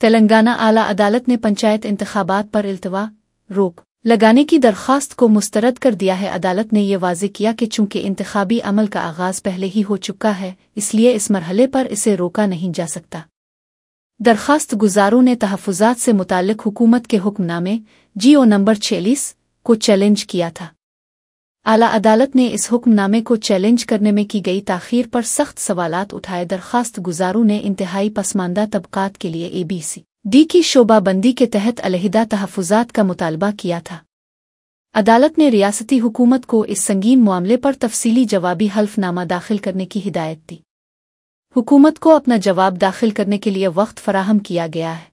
तेलंगाना आला अदालत ने पंचायत इंतखाबात पर इल्तवा रोक लगाने की दरख्वास्त को मुस्तरद कर दिया है। अदालत ने यह वाज़ेह किया कि चूंकि इंतखाबी अमल का आगाज़ पहले ही हो चुका है, इसलिए इस मरहले पर इसे रोका नहीं जा सकता। दरख्वास्त गुजारों ने तहफ़्फ़ुज़ात से मुताल्लिक़ हुकूमत के हुक्मनामे GO नंबर 46 को चैलेंज किया था। आला अदालत ने इस हुक्मनामे को चैलेंज करने में की गई ताख़ीर पर सख्त सवालात उठाए। दरख्वास्त गुजारों ने इंतहाई पसमानदा तबकात के लिए ABCD की शोबाबंदी के तहत अलहिदा तहफ़्फ़ुज़ात का मुतालबा किया था। अदालत ने रियासती हुकूमत को इस संगीन मामले पर तफसीली जवाबी हल्फनामा दाखिल करने की हिदायत दी। हुकूमत को अपना जवाब दाखिल करने के लिए वक्त फराहम किया गया है।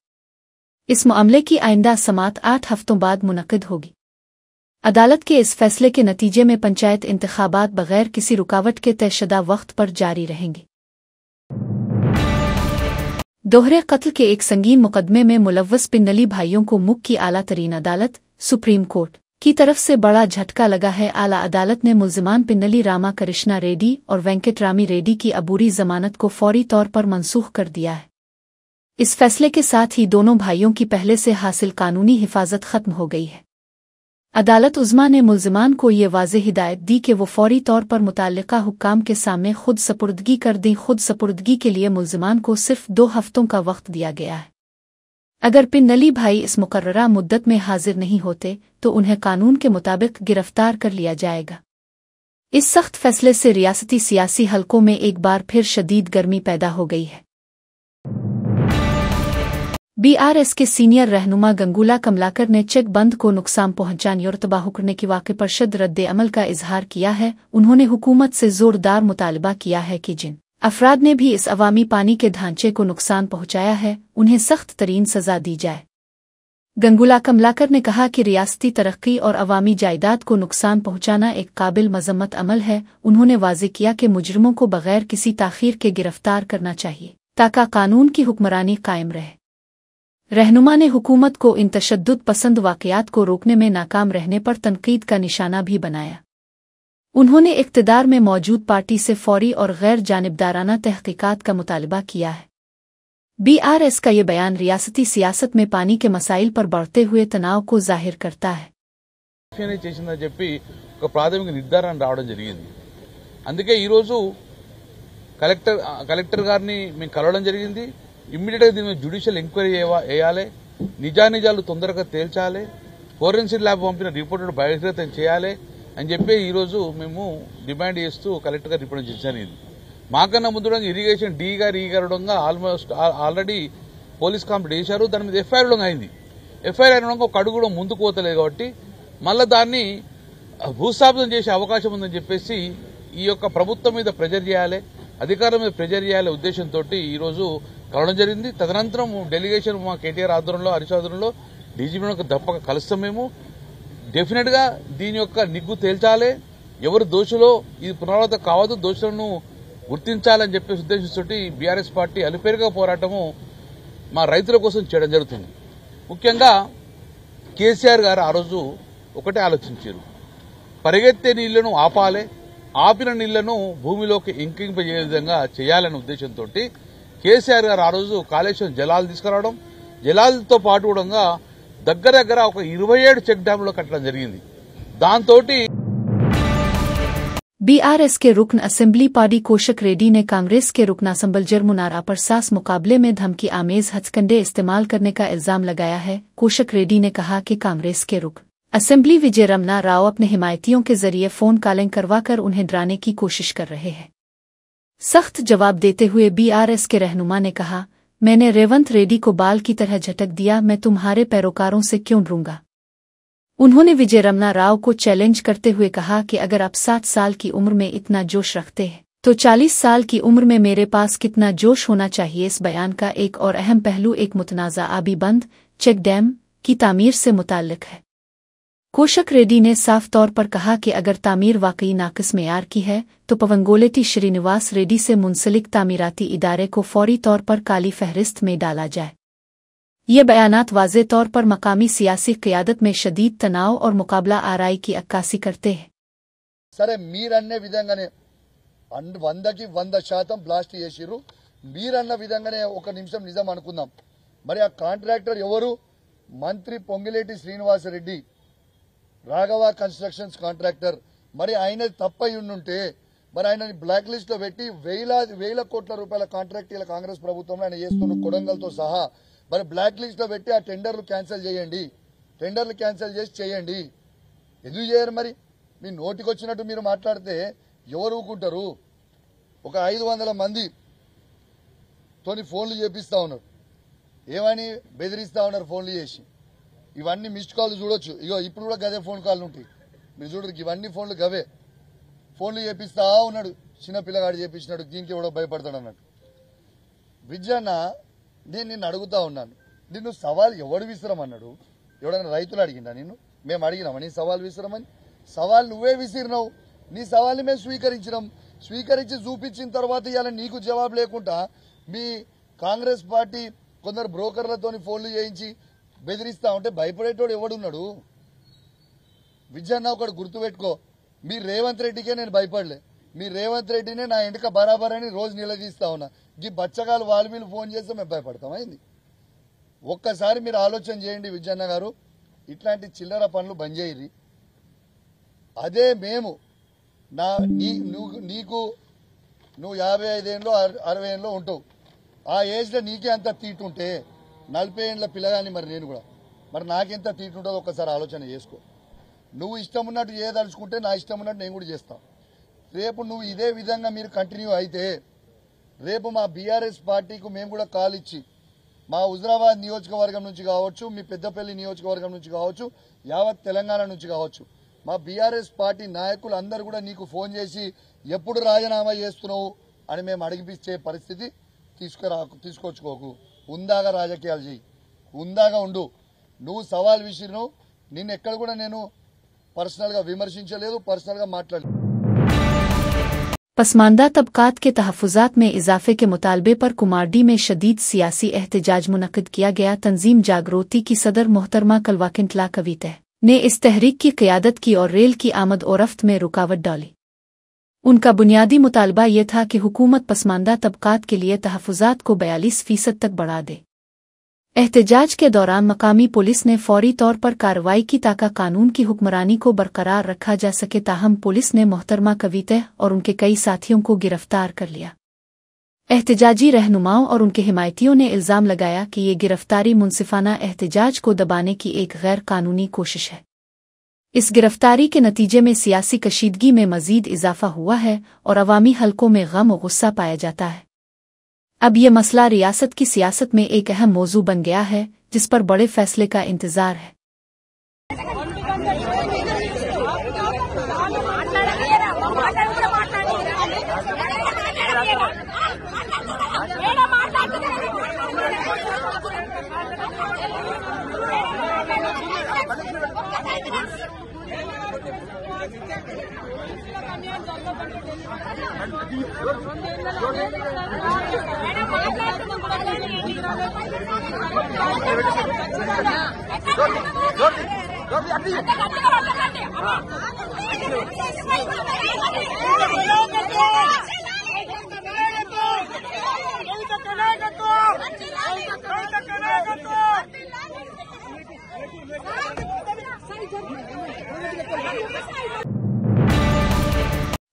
इस मामले की आइंदा समाअत 8 हफ्तों बाद मुनक़िद होगी। अदालत के इस फैसले के नतीजे में पंचायत इंतखाबात बगैर किसी रुकावट के तयशुदा वक्त पर जारी रहेंगे। दोहरे कत्ल के एक संगीन मुकदमे में मुलव्वस पिन्नली भाइयों को मुल्क की आला तरीन अदालत सुप्रीम कोर्ट की तरफ से बड़ा झटका लगा है। आला अदालत ने मुल्जिमान पिन्नली रामा कृष्णा रेड्डी और वेंकटरामी रेड्डी की अबूरी जमानत को फौरी तौर पर मनसूख कर दिया है। इस फैसले के साथ ही दोनों भाइयों की पहले से हासिल कानूनी हिफाजत खत्म हो गई है। अदालत उज़्मा ने मुल्जिमान को ये वाज़ेह हिदायत दी कि वो फौरी तौर पर मुताल्लिका हुक्काम के सामने खुद सपुर्दगी कर दें। खुद सपुर्दगी के लिए मुल्जिमान को सिर्फ 2 हफ्तों का वक्त दिया गया है। अगर पिन्नली भाई इस मुकर्ररा मुद्दत में हाजिर नहीं होते तो उन्हें कानून के मुताबिक गिरफ्तार कर लिया जाएगा। इस सख्त फैसले से रियासती सियासी हलकों में एक बार फिर शदीद गर्मी पैदा हो गई है। BRS के सीनियर रहनुमा गंगूला कमलाकर ने चेक बंद को नुकसान पहुंचाने और तबाह करने के वाक़े पर शद रद्द अमल का इजहार किया है। उन्होंने हुकूमत से ज़ोरदार मुतालबा किया है कि जिन अफराद ने भी इस अवामी पानी के ढांचे को नुकसान पहुंचाया है, उन्हें सख्त तरीन सज़ा दी जाए। गंगूला कमलाकर ने कहा कि रियासती तरक्की और अवामी जायदाद को नुकसान पहुंचाना एक काबिल मजम्मत अमल है। उन्होंने वाज़ेह किया कि मुजरिमों को बगैर किसी ताख़ीर के गिरफ्तार करना चाहिए ताकि कानून की हुक्मरानी कायम रहे। रहनुमा ने हुकूमत को इन तशद्दुद पसंद वाक़यात को रोकने में नाकाम रहने पर तनकीद का निशाना भी बनाया। उन्होंने इक़्तिदार में मौजूद पार्टी से फौरी और गैर जानिबदाराना तहक़ीक़ात का मुतालबा किया है। BRS का ये बयान रियासती सियासत में पानी के मसाइल पर बढ़ते हुए तनाव को जाहिर करता है। ప్రాథమిక నిర్ధారణ రావడం జరిగింది। అందుకే ఈ రోజు కలెక్టర్ గారిని మేము కలవడం జరిగింది। ఇమ్మీడియట్ గా దీని మీద జ్యుడిషియల్ ఎంక్వైరీ చేయాలి, నిజానిజాలు తొందరగా తేల్చాలి, ఫోరెన్సిక్ ల్యాబ్ పంపిన రిపోర్ట్ బహిర్గతం చేయాలి అని చెప్పి ఈ రోజు మేము డిమాండ్ చేస్తూ కలెక్టర్ గారు రిప్రజెంట్ జరిగింది। మాకన్నా ముందు ఇరిగేషన్ డి గారు ఆల్మోస్ట్ ఆల్రెడీ పోలీస్ కంప్లైంట్ చేశారు, దాని మీద ఎఫ్ఐఆర్ అయింది। ఎఫ్ఐఆర్ అయిన ఒక అడుగు కూడా ముందుకు పోతలేదు కాబట్టి మళ్ళీ దాన్ని భూస్థాపితం చేసే అవకాశం ఉందని చెప్పేసి ఈ యొక్క ప్రభుత్వం మీద ప్రెజర్ చేయాలి, అధికారుల మీద ప్రెజర్ చేయాలనే ఉద్దేశంతో ఈ రోజు కలవడం జరిగింది। తదనంతరం డెలిగేషన్ మా కేటీఆర్ ఆధ్వర్యంలో హరీష్ ఆధ్వర్యంలో డీజీపీ తప్పక కలుస్తాం। మేము డెఫినెట్ గా దీని యొక్క నిగ్గు తేల్చాలి, ఎవరు దోషులో ఇది పునరావృతం కావద్దు, దోషులను గుర్తించాలని చెప్పే ఉద్దేశంతో బీఆర్ఎస్ పార్టీ అలుపేరుగా పోరాటము మా రైతుల కోసం చేయడం జరుగుతుంది। ముఖ్యంగా కేసీఆర్ గారు ఆ రోజు ఒకటే ఆలోచించారు, పరిగెత్తే నీళ్లను ఆపాలి, ఆపిన నీళ్లను భూమిలోకి ఇంకింపజే విధంగా చేయాలనే ఉద్దేశంతో కేసీఆర్ గారు ఆ రోజు కాళేశ్వరం జలాలు తీసుకురావడం, జలాలతో పాటు కూడా దగ్గర ఒక 27 చెక్ డ్యాంలో కట్టడం జరిగింది। దాంతో BRS के रुकन असेंबली पार्टी कोशक रेड्डी ने कांग्रेस के रुकन असम्बल जरमुनारा पर सास मुकाबले में धमकी आमेज हथकंडे इस्तेमाल करने का इल्जाम लगाया है। कोशक रेड्डी ने कहा कि कांग्रेस के रुकन असेंबली विजय रमना राव अपने हिमायतियों के जरिए फोन कॉलिंग करवाकर उन्हें डराने की कोशिश कर रहे हैं। सख्त जवाब देते हुए BRS के रहनुमा ने कहा, मैंने रेवंत रेड्डी को बाल की तरह झटक दिया, मैं तुम्हारे पैरोकारों से क्यों डरूंगा। उन्होंने विजय रमना राव को चैलेंज करते हुए कहा कि अगर आप 60 साल की उम्र में इतना जोश रखते हैं तो 40 साल की उम्र में मेरे पास कितना जोश होना चाहिए। इस बयान का एक और अहम पहलू एक मुतनाज़ा आबी बंद चेक डैम की तामीर से मुताल्लिक है। कोशक रेड्डी ने साफ तौर पर कहा कि अगर तामीर वाकई नाकिस मेयार की है तो पवंगोलेटी श्रीनिवास रेड्डी से मुंसलिक तामीराती इदारे को फौरी तौर पर काली फहरिस्त में डाला जाए। ये बयानात वाज़े तौर पर मकामी सियासी क़ियादत में शदीद तनाव और मुकाबला आराई की अक्कासी करते हैं। సరే మీరన్నే విధంగానే 100కి 100% బ్లాస్ట్ చేసిర్రు। మీరన్న విధంగానే ఒక నిమిషం నిజం అనుకుందాం, మరి ఆ కాంట్రాక్టర్ ఎవరు? మంత్రి పొంగిలేటి శ్రీనివాసరెడ్డి, రాఘవ కన్స్ట్రక్షన్స్ కాంట్రాక్టర్. మరి ఆయన తప్పయి ఉండుంటే మరి ఆయనని బ్లాక్ లిస్ట్ లో పెట్టి వేల కోట్ల రూపాయల కాంట్రాక్ట్ ఇలా కాంగ్రెస్ ప్రభుత్వంలో ఆయన చేస్తున్న కొడంగల్తో సహా మరి బ్లాక్ లిస్ట్ లో పెట్టి ఆ టెండర్లు క్యాన్సిల్ చేయండి, టెండర్లు క్యాన్సిల్ చేసి చేయండి. ఎందుకు చేయరు? మరి మీ నోటికొచ్చినట్టు మీరు మాట్లాడితే ఎవరు ఊరుకుంటారు? ఒక 500 మంది తోని ఫోన్లు చేపిస్తా ఉన్నారు, ఏమని బెదిరిస్తా ఉన్నారు ఫోన్లు చేసి. ఇవన్నీ మిస్డ్ కాల్ చూడొచ్చు. ఇగో ఇప్పుడు కూడా గదే ఫోన్ కాల్ ఉంటాయి, మీరు చూడరు. ఇవన్నీ ఫోన్లు గవే ఫోన్లు చేపిస్తా ఉన్నాడు. చిన్న పిల్లగాడు చేపించినాడు, దీనికి ఎవడో భయపడతాడు అన్నట్టు. విజయన్న, నేను నిన్ను అడుగుతా ఉన్నాను, నిన్ను సవాల్ ఎవడు విసిరమన్నాడు? ఎవడన్నా రైతులు అడిగిందా నిన్ను? మేము అడిగినామా నీ సవాల్ విసిరమని? సవాల్ నువ్వే విసిరినావు. నీ సవాల్ని మేము స్వీకరించినాం. స్వీకరించి చూపించిన తర్వాత ఇవాళ నీకు జవాబు లేకుండా మీ కాంగ్రెస్ పార్టీ కొందరు బ్రోకర్లతోని ఫోన్లు చేయించి బెదిరిస్తా ఉంటే భయపడేటోడు ఎవడున్నాడు? విజయన్న, ఒకటి గుర్తుపెట్టుకో, మీ రేవంత్ రెడ్డికే నేను భయపడలే. మీ రేవంత్ రెడ్డినే నా ఎంటక బరాబర్ అని రోజు నిలదీస్తా ఉన్నా. ఈ బచ్చగాలు వాళ్ళు వీళ్ళు ఫోన్ చేస్తే మేము భయపడతామైంది? ఒక్కసారి మీరు ఆలోచన చేయండి విజయన్న గారు, ఇట్లాంటి చిల్లర పనులు బంద్ చేయరి. అదే మేము నువ్వు 55 ఏళ్ళు 60 ఏళ్ళు ఉంటావు. ఆ ఏజ్లో నీకే అంత తీటుంటే 40 ఏళ్ళ పిల్లగాని మరి నేను కూడా మరి నాకెంత తీటుంటుందో ఒక్కసారి ఆలోచన చేసుకో. నువ్వు ఇష్టం ఉన్నట్టు చేయదలుచుకుంటే నా ఇష్టం ఉన్నట్టు నేను కూడా చేస్తాను. రేపు నువ్వు ఇదే విధంగా మీరు కంటిన్యూ అయితే రేపు మా బీఆర్ఎస్ పార్టీకి మేము కూడా కాల్ ఇచ్చి మా హుజరాబాద్ నియోజకవర్గం నుంచి కావచ్చు, మీ పెద్దపల్లి నియోజకవర్గం నుంచి కావచ్చు, యావత్ తెలంగాణ నుంచి కావచ్చు, మా బీఆర్ఎస్ పార్టీ నాయకులు అందరూ కూడా నీకు ఫోన్ చేసి ఎప్పుడు రాజీనామా చేస్తున్నావు అని మేము అడిగిపించే పరిస్థితి తీసుకొచ్చుకోకు. ఉందాగా రాజకీయాలు చేయి, ఉందాగా ఉండు. నువ్వు సవాల్ విసిరినావు, నిన్ను ఎక్కడ కూడా నేను पर्सनल विमर्शिंचलेदु, पर्सनल माట్లాడలేదు. पसमानदा तबकात के तहफ़्फ़ुज़ात में इजाफे के मुतालबे पर कुमारडी में शदीद सियासी एहतजाज मुनक़िद किया गया। तंजीम जागृति की सदर मोहतरमा कलवाकिंतला कवितह ने इस तहरीक की क़यादत की और रेल की आमद और रफ्त में रुकावट डाली। उनका बुनियादी मुतालबा ये था कि हुकूमत पसमानदा तबकात के लिए तहफ़्फ़ुज़ात को 42% तक बढ़ा दे। एहतजाज के दौरान मकामी पुलिस ने फौरी तौर पर कार्रवाई की ताकि कानून की हुक्मरानी को बरकरार रखा जा सके। ताहम पुलिस ने मोहतरमा कवितह और उनके कई साथियों को गिरफ्तार कर लिया। एहतजाजी रहनुमाओं और उनके हिमायतियों ने इल्ज़ाम लगाया कि ये गिरफ्तारी मुनसिफाना एहतजाज को दबाने की एक गैर कानूनी कोशिश है। इस गिरफ्तारी के नतीजे में सियासी कशीदगी में मज़ीद इजाफा हुआ है और अवामी हलकों में गम और गुस्सा पाया जाता है। अब ये मसला रियासत की सियासत में एक अहम मौजू बन गया है, जिस पर बड़े फैसले का इंतजार है।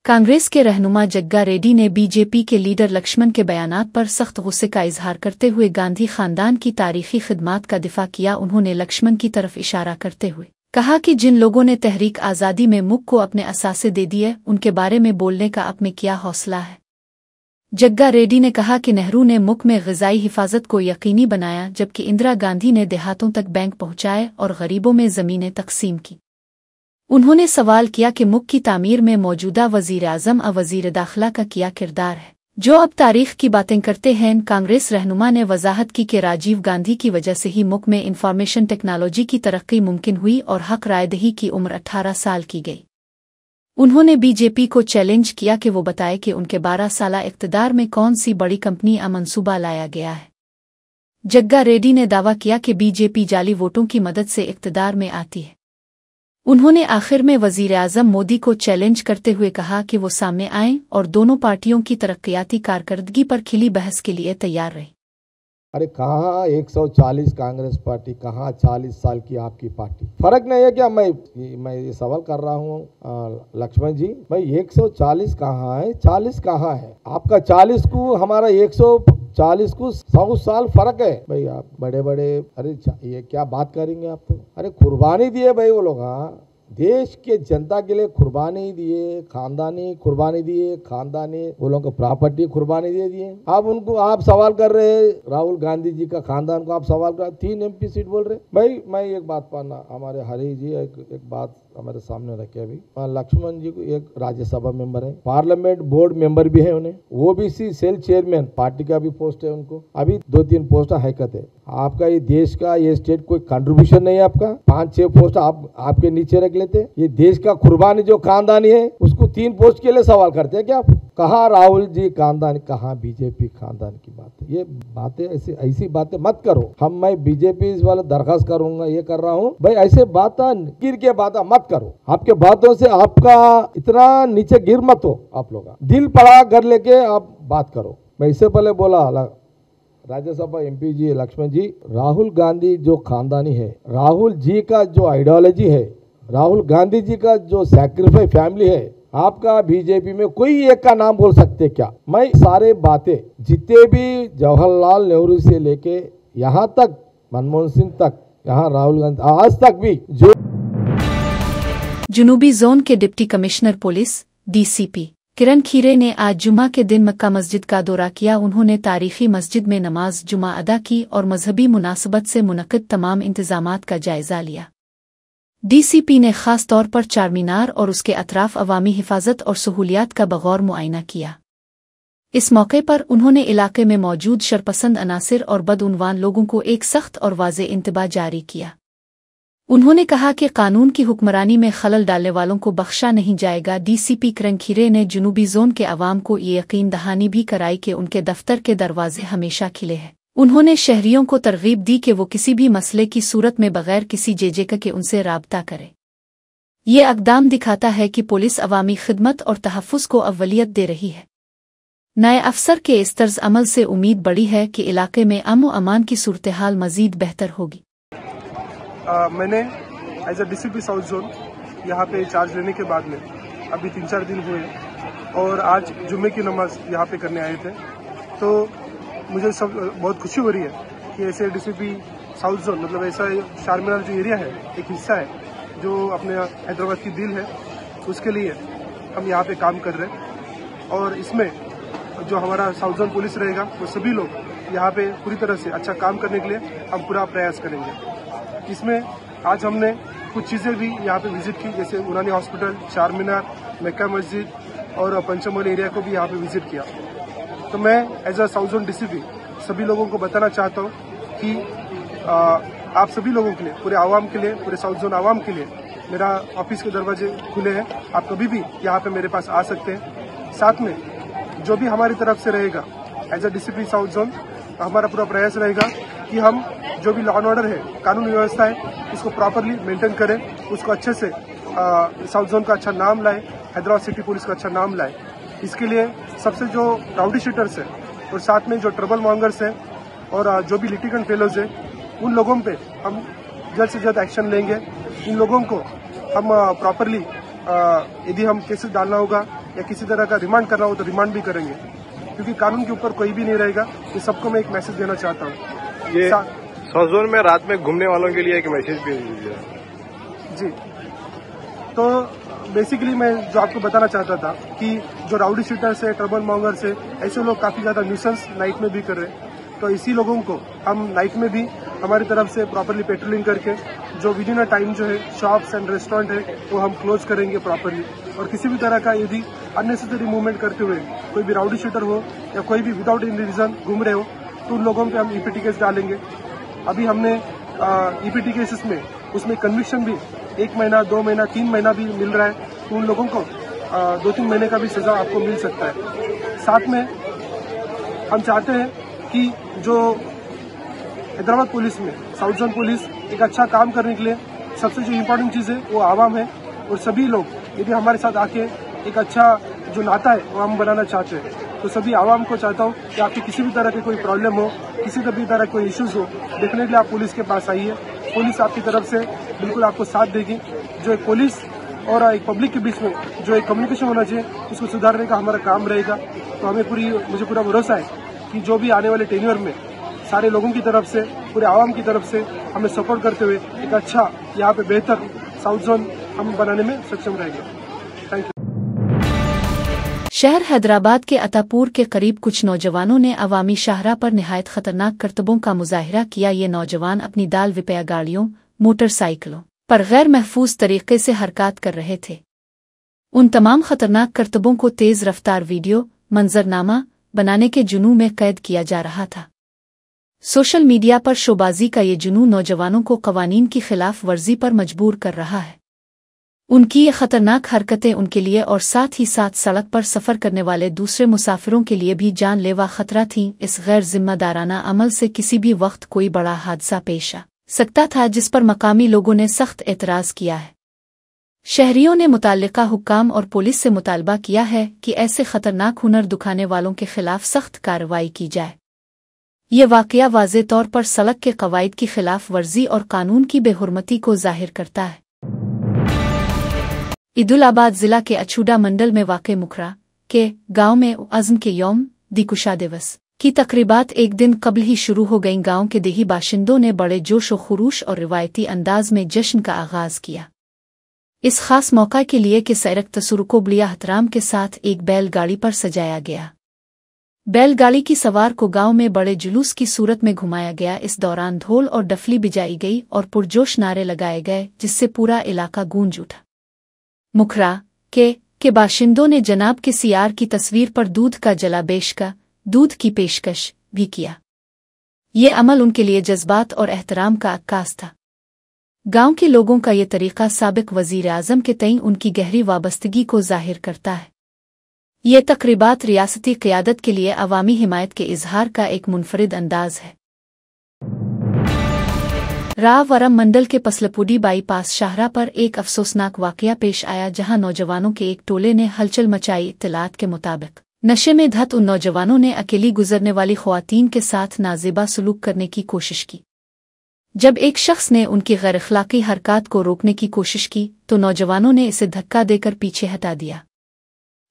कांग्रेस के रहनुमा जग्गा रेड्डी ने बीजेपी के लीडर लक्ष्मण के बयानात पर सख्त गुस्से का इजहार करते हुए गांधी खानदान की तारीखी खिदमात का दिफा किया। उन्होंने लक्ष्मण की तरफ इशारा करते हुए कहा कि जिन लोगों ने तहरीक आज़ादी में मुल्क को अपने असासे दे दिए, उनके बारे में बोलने का अब में क्या हौसला है। जग्गा रेड्डी ने कहा कि नेहरू ने मुल्क में ग़िज़ाई हिफाजत को यकीनी बनाया, जबकि इंदिरा गांधी ने देहातों तक बैंक पहुंचाए और गरीबों में ज़मीनें तकसीम की। उन्होंने सवाल किया कि मुल्क की तामीर में मौजूदा वज़ीर आज़म और वज़ीर दाखिला का क्या किरदार है, जो अब तारीख की बातें करते हैं। कांग्रेस रहनुमा ने वजाहत की कि राजीव गांधी की वजह से ही मुल्क में इंफॉर्मेशन टेक्नोलॉजी की तरक्की मुमकिन हुई और हक रायदही की उम्र 18 साल की गई। उन्होंने बीजेपी को चैलेंज किया कि वो बताए कि उनके 12 साल इक़्तिदार में कौन सी बड़ी कंपनी या मंसूबा लाया गया है। जग्गा रेड्डी ने दावा किया कि बीजेपी जाली वोटों की मदद से इक़्तिदार में आती है। उन्होंने आखिर में वज़ीर आज़म मोदी को चैलेंज करते हुए कहा कि वो सामने आएं और दोनों पार्टियों की तरक्याती कारकर्दगी पर खिली बहस के लिए तैयार रहें। अरे कहाँ 140 कांग्रेस पार्टी, कहाँ 40 साल की आपकी पार्टी? फर्क नहीं है क्या? मैं ये सवाल कर रहा हूँ लक्ष्मण जी, भाई 140 कहाँ है, 40 कहाँ है? आपका 40 को हमारा 140 को 100 साल फर्क है भाई। आप बड़े बड़े, अरे ये क्या बात करेंगे आप? तो अरे कुर्बानी दिए भाई वो लोग, हाँ देश के जनता के लिए कुर्बानी दिए, खानदानी कुर्बानी दिए, खानदानी वो लोगों को प्रॉपर्टी कुर्बानी दे दिए। आप उनको आप सवाल कर रहे राहुल गांधी जी का खानदान को आप सवाल कर, 3 MP सीट बोल रहे भाई। मैं एक बात पाना, हमारे हरी जी एक बात हमारे सामने रखे अभी, लक्ष्मण जी को एक राज्यसभा मेंबर है, पार्लियामेंट बोर्ड मेंबर भी है उन्हें, ओबीसी सेल चेयरमैन पार्टी का भी पोस्ट है उनको, अभी 2-3 पोस्ट हैकत है। आपका ये देश का ये स्टेट कोई कंट्रीब्यूशन नहीं है आपका, 5-6 पोस्ट आपके नीचे रख लेते। ये देश का कुर्बानी जो खानदानी है उसको 3 पोस्ट के लिए सवाल करते हैं क्या आप? कहाँ राहुल जी खानदान, कहाँ बीजेपी खानदान की बात है? ये बातें ऐसी बातें मत करो। मैं बीजेपी वाले दरखास्त करूंगा, ये कर रहा हूँ भाई, ऐसे बात गिर के बात मत करो। आपके बातों से आपका इतना नीचे गिर मत हो, आप लोग दिल पड़ा कर लेके आप बात करो। मैं इससे पहले बोला राज्यसभा MP जी लक्ष्मण जी, राहुल गांधी जो खानदानी है, राहुल जी का जो आइडियोलॉजी है, राहुल गांधी जी का जो सैक्रिफाइस फैमिली है, आपका बीजेपी में कोई एक का नाम बोल सकते क्या? मैं सारे बातें जितने भी जवाहरलाल नेहरू से लेके यहाँ तक मनमोहन सिंह तक, यहाँ राहुल गांधी आज तक भी जो जुनूबी जोन के डिप्टी कमिश्नर पुलिस DCP किरण खीरे ने आज जुमा के दिन मक्का मस्जिद का दौरा किया। उन्होंने तारीखी मस्जिद में नमाज जुमा अदा की और मजहबी मुनासबत से मुनक्किद तमाम इंतजामात का जायजा लिया। DCP ने खास तौर पर चारमीनार और उसके अतराफ अवामी हिफाजत और सहूलियात का बगौर मुआयना किया। इस मौके पर उन्होंने इलाके में मौजूद शरपसंद अनासिर और बदउनवान लोगों को एक सख्त और वाज़े इंतबाह जारी किया। उन्होंने कहा कि कानून की हुक्मरानी में खलल डालने वालों को बख्शा नहीं जाएगा। DCP किरण खीरे ने जुनूबी जोन के अवाम को ये यकीन दहानी भी कराई कि उनके दफ्तर के दरवाजे हमेशा खिले हैं। उन्होंने शहरियों को तरगीब दी कि वो किसी भी मसले की सूरत में बगैर किसी जेजेका के उनसे राब्ता करें। ये अक़दाम दिखाता है कि पुलिस अवामी खिदमत और तहफ़्फ़ुज़ को अव्वलियत दे रही है। नए अफसर के इस तर्ज अमल से उम्मीद बढ़ी है कि इलाके में अमन व अमान की सूरत हाल मज़ीद बेहतर होगी। मैंने as a DCP south zone यहाँ पे चार्ज लेने के बाद में अभी 3-4 दिन हुए और आज जुम्मे की नमाज यहाँ पे करने आए थे, तो मुझे सब बहुत खुशी हो रही है कि ऐसे DCP साउथ जोन, मतलब ऐसा चारमीनार जो एरिया है, एक हिस्सा है जो अपने हैदराबाद की दिल है, उसके लिए हम यहाँ पे काम कर रहे हैं। और इसमें जो हमारा साउथ जोन पुलिस रहेगा वो सभी लोग यहाँ पे पूरी तरह से अच्छा काम करने के लिए हम पूरा प्रयास करेंगे। इसमें आज हमने कुछ चीज़ें भी यहाँ पे विजिट की, जैसे उनानी हॉस्पिटल, चारमीनार, मक्का मस्जिद और पंचमहल एरिया को भी यहाँ पे विजिट किया। तो मैं as a south zone DCP सभी लोगों को बताना चाहता हूँ कि आप सभी लोगों के लिए, पूरे आवाम के लिए, पूरे साउथ जोन आवाम के लिए मेरा ऑफिस के दरवाजे खुले हैं। आप कभी भी यहाँ पे मेरे पास आ सकते हैं। साथ में जो भी हमारी तरफ से रहेगा as a DCP south zone, हमारा पूरा प्रयास रहेगा कि हम जो भी लॉ एंड ऑर्डर है, कानून व्यवस्था है, इसको प्रॉपरली मेंटेन करें, उसको अच्छे से साउथ जोन का अच्छा नाम लाए, हैदराबाद सिटी पुलिस का अच्छा नाम लाए। इसके लिए सबसे जो राउडी शीटर्स है और साथ में जो ट्रबल मॉन्गर्स हैं और जो भी लिटिगेंट फेलोज है, उन लोगों पे हम जल्द से जल्द एक्शन लेंगे। इन लोगों को हम प्रॉपरली यदि हम केसेस डालना होगा या किसी तरह का रिमांड करना हो तो रिमांड भी करेंगे, क्योंकि कानून के ऊपर कोई भी नहीं रहेगा। ये सबको मैं एक मैसेज देना चाहता हूँ। ये साउथ जोन में रात में घूमने वालों के लिए एक मैसेज भी दीजिए। जी, तो बेसिकली मैं जो आपको बताना चाहता था कि जो राउडी शीटर्स है, ट्रबल मॉन्गर्स है, ऐसे लोग काफी ज्यादा न्यूसेंस नाइट में भी कर रहे हैं। तो इसी लोगों को हम नाइट में भी हमारी तरफ से प्रॉपरली पेट्रोलिंग करके जो विद इन अ टाइम जो है शॉप्स एंड रेस्टोरेंट है वो हम क्लोज करेंगे प्रॉपरली। और किसी भी तरह का यदि अननेसेसरी मूवमेंट करते हुए कोई भी राउडी शीटर हो या कोई भी विदाउट एनी रीजन घूम रहे हो तो उन लोगों पे हम EPT केस डालेंगे। अभी हमने EPT केसेस में उसमें कन्विक्शन भी 1 महीना, 2 महीना, 3 महीना भी मिल रहा है, तो उन लोगों को 2-3 महीने का भी सजा आपको मिल सकता है। साथ में हम चाहते हैं कि जो हैदराबाद पुलिस में साउथ जोन पुलिस एक अच्छा काम करने के लिए सबसे जो इम्पोर्टेंट चीज़ है वो आवाम है, और सभी लोग यदि हमारे साथ आके एक अच्छा जो नाता है वो हम बनाना चाहते हैं। तो सभी आवाम को चाहता हूँ कि आपकी किसी भी तरह की कोई प्रॉब्लम हो, किसी भी तरह कोई इश्यूज हो, डेफिनेटली आप पुलिस के पास आइए। पुलिस आपकी तरफ से बिल्कुल आपको साथ देगी। जो एक पुलिस और एक पब्लिक के बीच में जो एक कम्युनिकेशन होना चाहिए, उसको सुधारने का हमारा काम रहेगा। तो मुझे पूरा भरोसा है कि जो भी आने वाले टेन्योर में सारे लोगों की तरफ से, पूरे आवाम की तरफ से हमें सपोर्ट करते हुए एक अच्छा यहाँ पे बेहतर साउथ जोन हम बनाने में सक्षम रहेंगे। Thank you. शहर हैदराबाद के अतापुर के करीब कुछ नौजवानों ने अवामी शाहरा पर निहायत खतरनाक करतबों का मुजाहिरा किया। ये नौजवान अपनी दाल विपया गाड़ियों, मोटरसाइकिलों पर गैर महफूज तरीके से हरकत कर रहे थे। उन तमाम खतरनाक करतबों को तेज रफ्तार वीडियो मंजरनामा बनाने के जुनून में कैद किया जा रहा था। सोशल मीडिया पर शोबाजी का ये जुनून नौजवानों को कवानीन की खिलाफ वर्जी पर मजबूर कर रहा है। उनकी ये खतरनाक हरकतें उनके लिए और साथ ही साथ सड़क पर सफर करने वाले दूसरे मुसाफिरों के लिए भी जानलेवा खतरा थीं। इस गैर जिम्मेदाराना अमल से किसी भी वक्त कोई बड़ा हादसा पेश आ सकता था, जिस पर मकामी लोगों ने सख्त एतराज किया है। शहरियों ने मुताल्लिका हुक्काम और पुलिस से मुतालबा किया है कि ऐसे खतरनाक हुनर दिखाने वालों के खिलाफ सख्त कार्रवाई की जाए। ये वाकया वाज़े तौर पर सड़क के कवायद की खिलाफ वर्जी और कानून की बेहुरमती को जाहिर करता है। इदुलाबाद जिला के अछूडा मंडल में वाक़े मुखरा के गांव में अज़्म के यौम दिकुशा दिवस की तकरीबात एक दिन कबल ही शुरू हो गईं। गांव के देही बाशिंदों ने बड़े जोश व खुरूश और रिवायती अंदाज में जश्न का आगाज किया। इस खास मौका के लिए कि सैरक तसुर को बड़िया एहतराम के साथ एक बैलगाड़ी पर सजाया गया। बैलगाड़ी की सवार को गांव में बड़े जुलूस की सूरत में घुमाया गया। इस दौरान ढोल और डफली बजाई गई और पुरजोश नारे लगाए गए, जिससे पूरा इलाका गूंज उठा। मुखरा के बाशिंदों ने जनाब के सियार की तस्वीर पर दूध का जलाबेश का दूध की पेशकश भी किया। ये अमल उनके लिए जज्बात और एहतराम का अक्कास था। गांव के लोगों का ये तरीका साबिक वजीर आज़म के तईं उनकी गहरी वाबस्तगी को जाहिर करता है। ये तकरीबात रियासती क़यादत के लिए अवामी हिमायत के इजहार का एक मुनफरिद अंदाज है। राववरम मंडल के पसलपुडी बाईपास शाहरा पर एक अफसोसनाक वाकया पेश आया, जहां नौजवानों के एक टोले ने हलचल मचाई। इत्तलात के मुताबिक नशे में धत उन नौजवानों ने अकेली गुजरने वाली ख्वातीन के साथ नाज़ेबा सलूक करने की कोशिश की। जब एक शख्स ने उनकी गैर अखलाकी हरकत को रोकने की कोशिश की तो नौजवानों ने इसे धक्का देकर पीछे हटा दिया।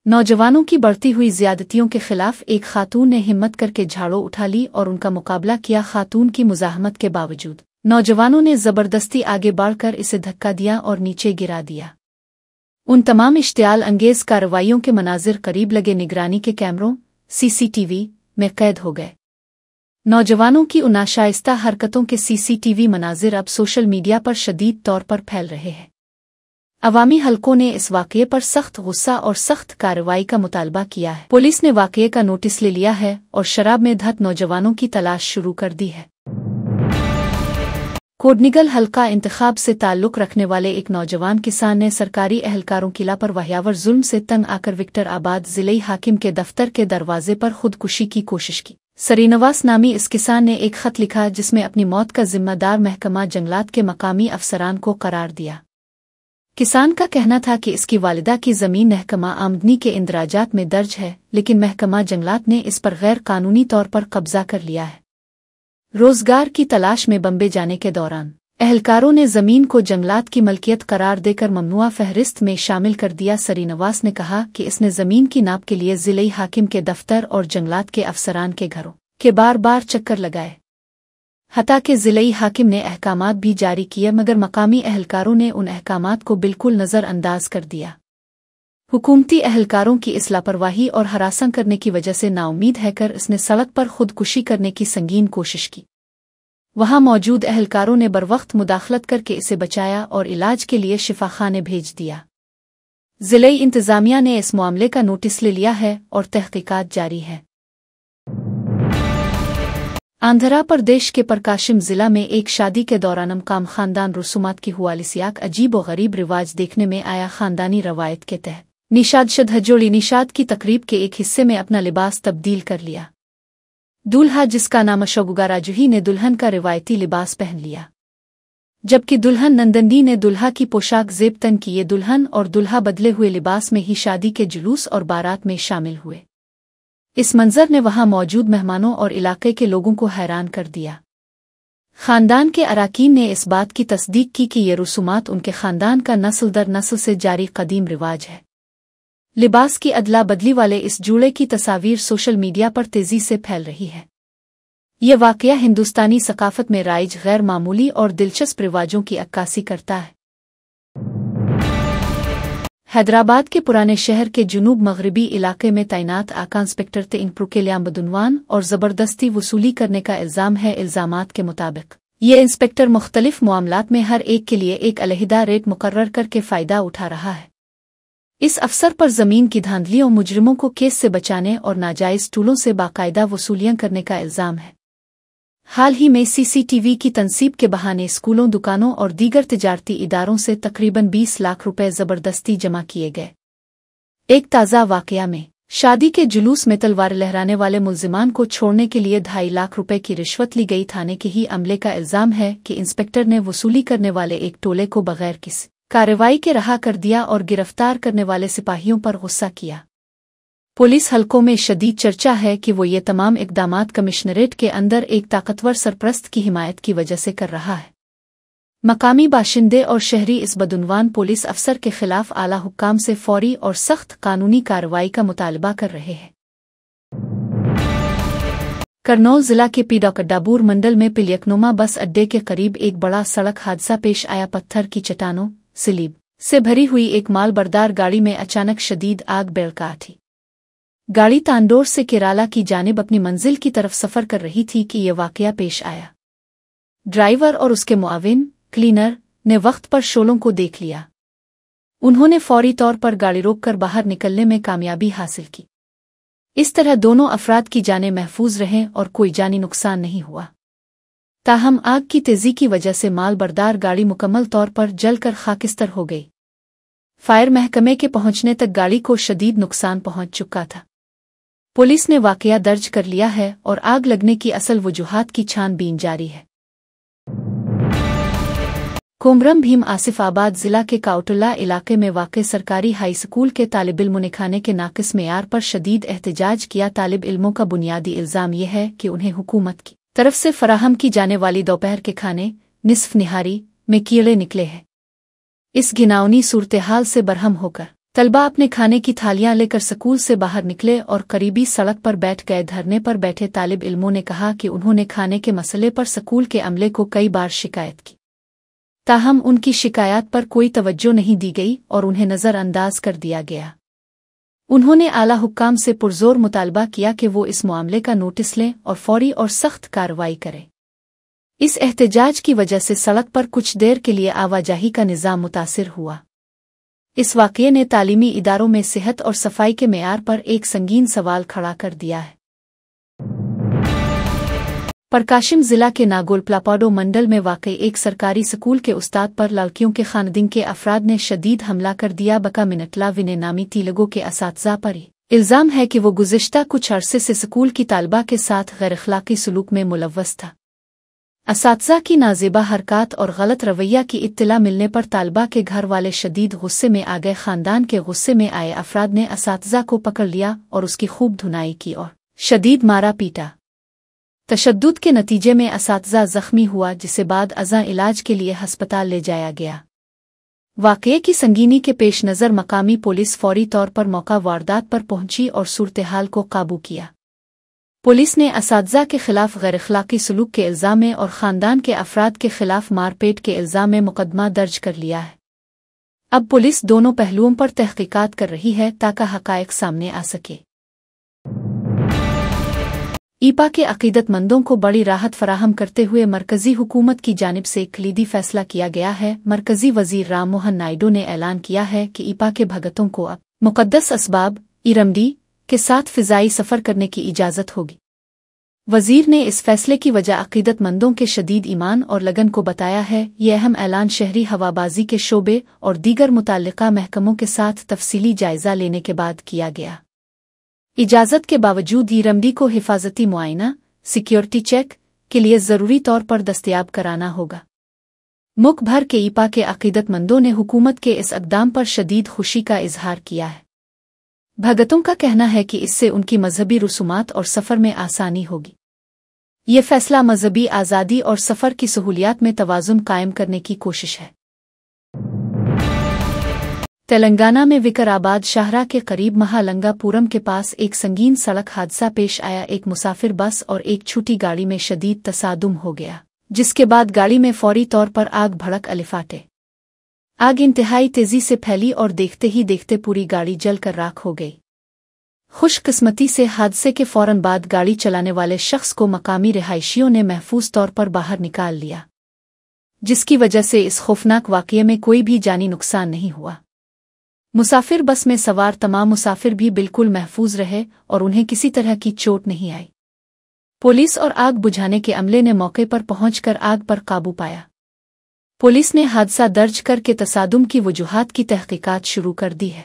नौजवानों की बढ़ती हुई ज्यादतियों के खिलाफ एक खातून ने हिम्मत करके झाड़ू उठा ली और उनका मुकाबला किया। खातून की मुजाहमत के बावजूद नौजवानों ने जबरदस्ती आगे बढ़कर इसे धक्का दिया और नीचे गिरा दिया। उन तमाम इश्तियाल अंगेज कार्रवाइयों के मनाजिर करीब लगे निगरानी के कैमरों सीसीटीवी में कैद हो गए। नौजवानों की उन नाशाइस्ता हरकतों के सीसीटीवी मनाजिर अब सोशल मीडिया पर शदीद तौर पर फैल रहे हैं। अवामी हलकों ने इस वाक़ये पर सख्त गुस्सा और सख्त कार्रवाई का मुतालबा किया है। पुलिस ने वाक़ये का नोटिस ले लिया है और शराब में धत नौजवानों की तलाश शुरू कर दी है। कोडनिगल हल्का इंतखाब से ताल्लुक़ रखने वाले एक नौजवान किसान ने सरकारी एहलकारों की लापरवाहियावर जुल्म से तंग आकर विक्टर आबाद ज़िले हाकिम के दफ्तर के दरवाजे पर खुदकुशी की कोशिश की। सरीनवास नामी इस किसान ने एक खत लिखा जिसमें अपनी मौत का जिम्मेदार महकमा जंगलात के मकामी अफसरान को करार दिया। किसान का कहना था कि इसकी वालिदा की ज़मीन महकमा आमदनी के इंदराजात में दर्ज है, लेकिन महकमा जंगलात ने इस पर गैर कानूनी तौर पर कब्जा कर लिया है। रोजगार की तलाश में बम्बे जाने के दौरान एहलकारों ने ज़मीन को जंगलात की मलकियत करार देकर ममनुआ फहरिस्त में शामिल कर दिया। सरीनवास ने कहा कि इसने ज़मीन की नाप के लिए ज़िले हाकिम के दफ्तर और जंगलात के अफसरान के घरों के बार बार चक्कर लगाए। हता के ज़िले हाकिम ने अहकामात भी जारी किए, मगर मकामी एहलकारों ने उन अहकामात को बिल्कुल नज़रअंदाज कर दिया। हुकूमती एहलकारों की इस लापरवाही और हरासा करने की वजह से नाउमीद हैकर इसने सड़क पर खुदकुशी करने की संगीन कोशिश की। वहां मौजूद एहलकारों ने बरवक्त मुदाखलत करके इसे बचाया और इलाज के लिए शिफाखाने भेज दिया। ज़िले इंतज़ामिया ने इस मामले का नोटिस ले लिया है और तहकीकात जारी है। आंध्र प्रदेश के प्रकाशम जिला में एक शादी के दौरान काम खानदान रसूमात की हुआ लिसियाक अजीब व गरीब रिवाज देखने में आया। खानदानी रवायत के तहत निशाद शदहजोड़ी निशाद की तकरीब के एक हिस्से में अपना लिबास तब्दील कर लिया। दूल्हा, जिसका नाम शगुगा राजूही, ने दुल्हन का रिवायती लिबास पहन लिया, जबकि दुल्हन नंदनी ने दुल्हा की पोशाक ज़ेब तन की। ये दुल्हन और दुल्हा बदले हुए लिबास में ही शादी के जुलूस और बारात में शामिल हुए। इस मंजर ने वहां मौजूद मेहमानों और इलाके के लोगों को हैरान कर दिया। खानदान के अराकीन ने इस बात की तस्दीक की कि ये रसूमात उनके खानदान का नस्ल दर नस्ल से जारी कदीम रिवाज है। लिबास की अदला बदली वाले इस जूड़े की तस्वीर सोशल मीडिया पर तेजी से फैल रही है। यह वाकया हिंदुस्तानी सकाफत में राइज गैर मामूली और दिलचस्प रिवाजों की अक्कासी करता है। हैदराबाद के पुराने शहर के जुनूब मगरबी इलाके में तैनात आका इंस्पेक्टर तेइनप्रुकेलियाम बदुनवान और ज़बरदस्ती वसूली करने का इल्ज़ाम है। इल्ज़ामात के मुताबिक ये इंस्पेक्टर मुख्तलिफ मामलात में हर एक के लिए एक अलहदा रेट मुकर्रर करके फ़ायदा उठा रहा है। इस अफसर पर ज़मीन की धांधली और मुजरिमों को केस से बचाने और नाजायज़ टूलों से बाकायदा वसूलियां करने का इल्ज़ाम है। हाल ही में सीसीटीवी की तनसीब के बहाने स्कूलों, दुकानों और दीगर तिजारती इदारों से तकरीबन 20 लाख रुपए ज़बरदस्ती जमा किए गए। एक ताज़ा वाकया में शादी के जुलूस में तलवार लहराने वाले मुल्जिमान को छोड़ने के लिए 2.5 लाख रुपए की रिश्वत ली गई। थाने के ही अमले का इल्ज़ाम है कि इंस्पेक्टर ने वसूली करने वाले एक टोले को बगैर किसी कार्रवाई के रहा कर दिया और गिरफ्तार करने वाले सिपाहियों पर गुस्सा किया। पुलिस हलकों में शदीद चर्चा है कि वो ये तमाम इक़दामात कमिश्नरेट के अंदर एक ताकतवर सरपरस्त की हिमायत की वजह से कर रहा है। मकामी बाशिंदे और शहरी इस बदुनवान पुलिस अफसर के खिलाफ आला हुक्काम से फौरी और सख्त कानूनी कार्रवाई का मुतालबा कर रहे हैं। करनौल जिला के पीडॉकडाबूर मंडल में पिलियकनुमा बस अड्डे के करीब एक बड़ा सड़क हादसा पेश आया। पत्थर की चट्टानों स्लीब से भरी हुई एक माल बरदार गाड़ी में अचानक शदीद आग भड़का थी। गाड़ी तांडोर से केराला की जानिब अपनी मंजिल की तरफ सफर कर रही थी कि यह वाकया पेश आया। ड्राइवर और उसके मुआविन क्लीनर ने वक्त पर शोलों को देख लिया। उन्होंने फौरी तौर पर गाड़ी रोककर बाहर निकलने में कामयाबी हासिल की। इस तरह दोनों अफराद की जानें महफूज रहें और कोई जानी नुकसान नहीं हुआ। ताहम आग की तेजी की वजह से माल बरदार गाड़ी मुकम्मल तौर पर जलकर खाकिस्तर हो गई। फायर महकमे के पहुंचने तक गाड़ी को शदीद नुकसान पहुंच चुका था। पुलिस ने वाकया दर्ज कर लिया है और आग लगने की असल वजूहात की छानबीन जारी है। कोमरम भीम आसिफाबाद जिला के काउटुल्ला इलाके में वाक़े सरकारी हाई स्कूल के तालिब इल्मों ने खाने के नाकिस मेयार पर शदीद एहतजाज किया। तालिब इल्मों का बुनियादी इल्ज़ाम यह है कि उन्हें हुकूमत की तरफ से फराहम की जाने वाली दोपहर के खाने निस्फ निहारी में कीड़े निकले हैं। इस घिनौनी सूरत-ए-हाल से बरहम होकर तलबा अपने खाने की थालियां लेकर स्कूल से बाहर निकले और करीबी सड़क पर बैठ गए। धरने पर बैठे तालिब इल्मों ने कहा कि उन्होंने खाने के मसले पर स्कूल के अमले को कई बार शिकायत की, ताहम उनकी शिकायत पर कोई तवज्जो नहीं दी गई और उन्हें नज़रअंदाज कर दिया गया। उन्होंने आला हुक्काम से पुरजोर मुतालबा किया कि वो इस मामले का नोटिस लें और फौरी और सख्त कार्रवाई करें। इस एहतजाज की वजह से सड़क पर कुछ देर के लिए आवाजाही का निज़ाम मुतासिर हुआ। इस वाक़ये ने तालीमी इदारों में सेहत और सफाई के मेयार पर एक संगीन सवाल खड़ा कर दिया है। प्रकाशम जिला के नागोलप्लापाडो मंडल में वाक़ई एक सरकारी स्कूल के उस्ताद पर लड़कियों के खानदान के अफराद ने शदीद हमला कर दिया। बका मिनटला विने नामी तीलगो के असातिज़ा पर इल्ज़ाम है कि वो गुज़िश्ता कुछ अरसे से स्कूल की तालबा के साथ गैर अखलाकी सलूक में मुलव्वस था। असातिज़ा की नाज़ेबा हरकत और गलत रवैया की इत्तला मिलने पर तालबा के घर वाले शदीद गुस्से में आ गए। खानदान के गुस्से में आए अफराद ने असातिज़ा को पकड़ लिया और उसकी खूब धुनाई की और शदीद मारा पीटा। तशद्दुद के नतीजे में असातिज़ा ज़ख्मी हुआ, जिसे बाद अज़ां इलाज के लिए हस्पताल ले जाया गया। वाक़ये की संगीनी के पेश नज़र मकामी पुलिस फौरी तौर पर मौका वारदात पर पहुंची और सूरत-ए-हाल को काबू किया। पुलिस ने असातिज़ा के खिलाफ गैर अखलाकी सलूक के इल्ज़ाम में और ख़ानदान के अफराद के खिलाफ मारपीट के इल्ज़ाम में मुकदमा दर्ज कर लिया है। अब पुलिस दोनों पहलुओं पर तहक़ीक़ात कर रही है ताकि हक़ाइक़ सामने आ सके। ईपा के अक़ीदतमंदों को बड़ी राहत फराहम करते हुए मरकज़ी हुकूमत की जानिब से एक कलीदी फ़ैसला किया गया है। मरकज़ी वज़ीर राम मोहन नायडू ने ऐलान किया है कि ईपा के भगतों को अब मुक़द्दस असबाब इरमडी के साथ फ़िज़ाई सफ़र करने की इजाज़त होगी। वज़ीर ने इस फ़ैसले की वजह अक़ीदतमंदों के शदीद ईमान और लगन को बताया है। ये अहम ऐलान शहरी हवाबाज़ी के शोबे और दीगर मुताल्लिक़ा महकमों के साथ तफसीली जायज़ा लेने के बाद किया गया। इजाज़त के बावजूद इरमडी को हिफाजती मुआयना सिक्योरिटी चेक के लिए ज़रूरी तौर पर दस्तयाब कराना होगा। मुल्क भर के ईपा के अक़ीदतमंदों ने हुकूमत के इस इक़दाम पर शदीद खुशी का इजहार किया है। भगतों का कहना है कि इससे उनकी मजहबी रसूमात और सफ़र में आसानी होगी। ये फैसला मजहबी आज़ादी और सफ़र की सहूलियात में तवाज़ुन कायम करने की कोशिश है। तेलंगाना में विकाराबाद शाहरा के करीब महालंगापुरम के पास एक संगीन सड़क हादसा पेश आया। एक मुसाफिर बस और एक छोटी गाड़ी में शदीद तसादुम हो गया, जिसके बाद गाड़ी में फौरी तौर पर आग भड़क अलिफाटे। आग इंतहाई तेजी से फैली और देखते ही देखते पूरी गाड़ी जलकर राख हो गई। खुशकिस्मती से हादसे के फौरन बाद गाड़ी चलाने वाले शख्स को मकामी रिहायशियों ने महफूज तौर पर बाहर निकाल लिया, जिसकी वजह से इस खौफनाक वाक़ये में कोई भी जानी नुकसान नहीं हुआ। मुसाफिर बस में सवार तमाम मुसाफिर भी बिल्कुल महफूज रहे और उन्हें किसी तरह की चोट नहीं आई। पुलिस और आग बुझाने के अमले ने मौके पर पहुंचकर आग पर काबू पाया। पुलिस ने हादसा दर्ज करके तसादुम की वजूहात की तहकीकात शुरू कर दी है।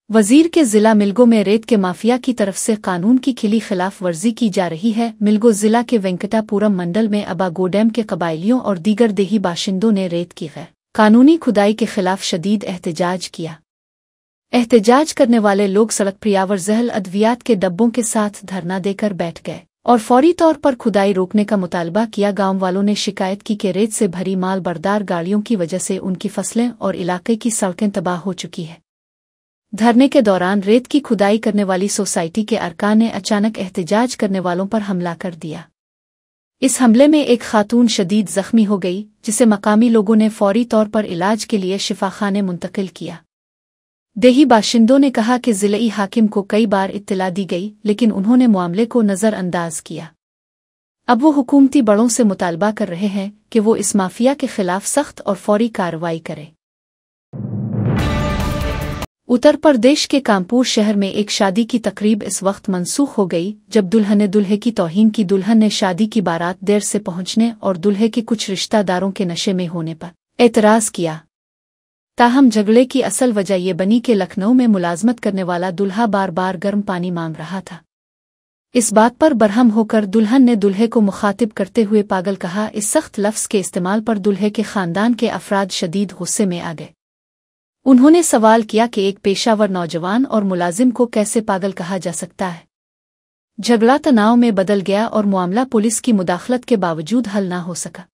वजीर के जिला मिल्गो में रेत के माफिया की तरफ से कानून की खिली खिलाफ वर्जी की जा रही है। मिल्गो जिला के वेंकटापुरम मंडल में अबागोडेम के कबायलियों और दीगर देही बाशिंदों ने रेत की गैर कानूनी खुदाई के खिलाफ शदीद एहतजाज किया। एहतजाज करने वाले लोग सड़क प्रियावर जहल अद्वियात के डब्बों के साथ धरना देकर बैठ गए और फौरी तौर पर खुदाई रोकने का मुतालबा किया। गांव वालों ने शिकायत की कि रेत से भरी माल बरदार गाड़ियों की वजह से उनकी फसलें और इलाके की सड़कें तबाह हो चुकी है। धरने के दौरान रेत की खुदाई करने वाली सोसाइटी के अरकान ने अचानक एहतजाज करने वालों पर हमला कर दिया। इस हमले में एक खातून शदीद जख्मी हो गई, जिसे मकामी लोगों ने फौरी तौर पर इलाज के लिए शिफाखाने मुंतकिल किया। देही बाशिंदों ने कहा कि जिले हाकिम को कई बार इत्तला दी गई, लेकिन उन्होंने मामले को नज़रअंदाज किया। अब वो हुकूमती बड़ों से मुतालबा कर रहे हैं कि वो इस माफिया के खिलाफ सख्त और फौरी कार्रवाई करें। उत्तर प्रदेश के कानपुर शहर में एक शादी की तकरीब इस वक्त मनसूख हो गई जब दुल्हन ने दुल्हे की तौहीन की। दुल्हन ने शादी की बारात देर से पहुंचने और दुल्हे के कुछ रिश्तेदारों के नशे में होने पर एतराज़ किया। ताहम झगड़े की असल वजह ये बनी कि लखनऊ में मुलाजमत करने वाला दुल्हा बार बार गर्म पानी मांग रहा था। इस बात पर बरहम होकर दुल्हन ने दुल्हे को मुखातिब करते हुए पागल कहा। इस सख्त लफ्ज़ के इस्तेमाल पर दुल्हे के खानदान के अफराद शदीद गुस्से में आ गए। उन्होंने सवाल किया कि एक पेशावर नौजवान और मुलाजिम को कैसे पागल कहा जा सकता है। झगड़ा तनाव में बदल गया और मामला पुलिस की मुदाखलत के बावजूद हल ना हो सका।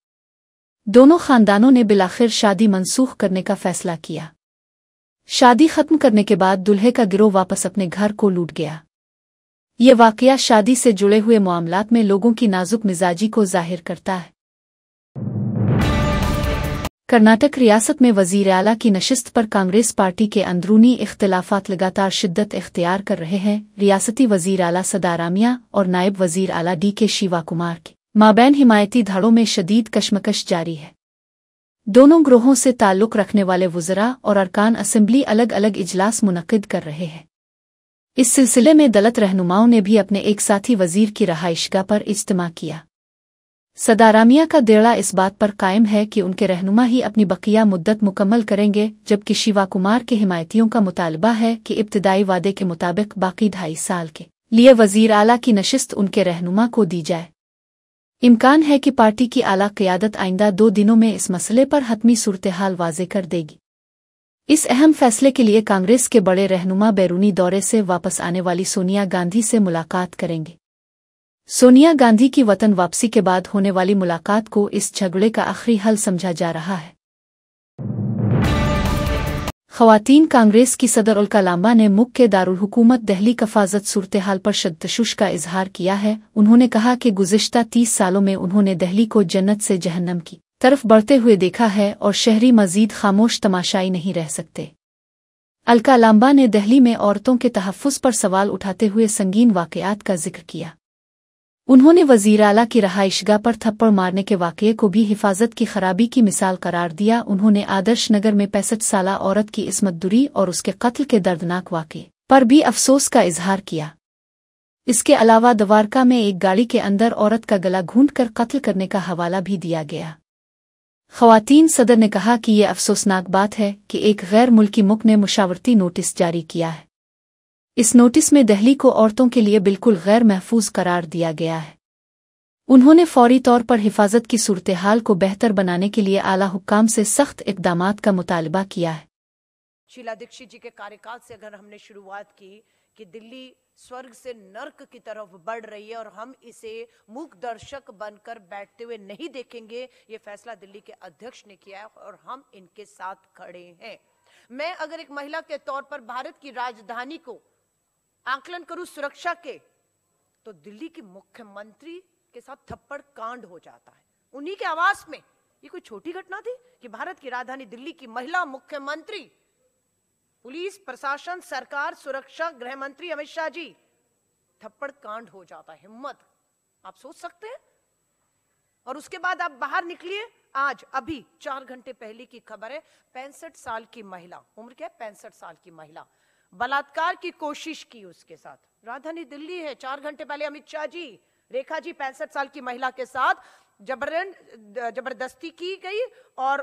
दोनों खानदानों ने बिलाखिर शादी मनसूख करने का फैसला किया। शादी खत्म करने के बाद दुल्हे का गिरोह वापस अपने घर को लौट गया। ये वाकया शादी से जुड़े हुए मामलात में लोगों की नाजुक मिजाजी को जाहिर करता है। कर्नाटक रियासत में वजीर आला की नशिस्त पर कांग्रेस पार्टी के अंदरूनी इख्तिलाफात लगातार शिद्दत इख्तियार कर रहे हैं। रियासती वजीर आला सदारामिया और नायब वजीर आला डी.के. शिवा कुमार के माबैन हिमायती धड़ों में शदीद कशमकश जारी है। दोनों ग्रोहों से ताल्लुक रखने वाले वुज़रा और अरकान असेंबली अलग अलग इजलास मुनक्किद कर रहे हैं। इस सिलसिले में दलित रहनुमाओं ने भी अपने एक साथी वजीर की रहाइशगाह पर इज्तिमा किया। सदारामिया का देड़ा इस बात पर कायम है कि उनके रहनुमा ही अपनी बकिया मुद्दत मुकम्मल करेंगे, जबकि शिवा कुमार के हिमायतियों का मुतालबा है कि इब्तिदाई वादे के मुताबिक बाकी 2.5 साल के लिए वजीर आला की नशिस्त उनके रहनुमा को दी जाए। इम्कान है कि पार्टी की आला क़यादत आइंदा 2 दिनों में इस मसले पर हतमी सूरत-ए-हाल वाज़े कर देगी। इस अहम फैसले के लिए कांग्रेस के बड़े रहनुमा बैरूनी दौरे से वापस आने वाली सोनिया गांधी से मुलाकात करेंगे। सोनिया गांधी की वतन वापसी के बाद होने वाली मुलाकात को इस झगड़े का आखिरी हल समझा जा रहा है। ख़वातीन कांग्रेस की सदर उल्का लांबा ने मुख्य के दारुल हुकूमत दिल्ली कफ़ाज़त सूरत-ए-हाल पर शद्दतशुश का इजहार किया है। उन्होंने कहा कि गुज़िश्ता 30 सालों में उन्होंने दिल्ली को जन्नत से जहन्नम की तरफ बढ़ते हुए देखा है और शहरी मज़ीद खामोश तमाशाई नहीं रह सकते। अलका लांबा ने दिल्ली में औरतों के तहफ़्फ़ुज़ पर सवाल उठाते हुए संगीन वाक़यात का जिक्र किया। उन्होंने वज़ीर आला की रहाइशगाह पर थप्पड़ मारने के वाक़ये को भी हिफाजत की खराबी की मिसाल करार दिया। उन्होंने आदर्श नगर में 65 साला औरत की इस्मत दुरी और उसके कत्ल के दर्दनाक वाक़ये पर भी अफसोस का इजहार किया। इसके अलावा द्वारका में एक गाड़ी के अंदर औरत का गला घूंटकर कत्ल करने का हवाला भी दिया गया। ख़वातीन सदर ने कहा कि ये अफसोसनाक बात है कि एक गैर मुल्की मुल्क ने मुशावरती नोटिस जारी किया है। इस नोटिस में दिल्ली को औरतों के लिए बिल्कुल गैर महफूज करार दिया गया है। उन्होंने फौरी तौर पर हिफाजत की सूरत-ए-हाल को बेहतर बनाने के लिए आला हुक्काम से सख्त इक़दामात का मुतालबा किया है। शीला दीक्षित जी के कार्यकाल से अगर हमने शुरुआत की कि दिल्ली स्वर्ग से नर्क की तरफ बढ़ रही है और हम इसे मूक दर्शक बनकर बैठते हुए नहीं देखेंगे, ये फैसला दिल्ली के अध्यक्ष ने किया है और हम इनके साथ खड़े हैं। मैं अगर एक महिला के तौर पर भारत की राजधानी को आकलन करूं सुरक्षा के, तो दिल्ली की मुख्यमंत्री के साथ थप्पड़ कांड हो जाता है उन्हीं के आवास में। ये कोई छोटी घटना थी कि भारत की राजधानी दिल्ली की महिला मुख्यमंत्री, पुलिस प्रशासन, सरकार, सुरक्षा, गृह मंत्री अमित शाह जी, थप्पड़ कांड हो जाता है। हिम्मत आप सोच सकते हैं। और उसके बाद आप बाहर निकलिए, आज अभी 4 घंटे पहले की खबर है, 65 साल की महिला, उम्र क्या है, 65 साल की महिला, बलात्कार की कोशिश की उसके साथ। राजधानी दिल्ली है, 4 घंटे पहले अमित शाह जी, रेखा जी 65 साल की महिला के साथ जबरदस्ती की गई और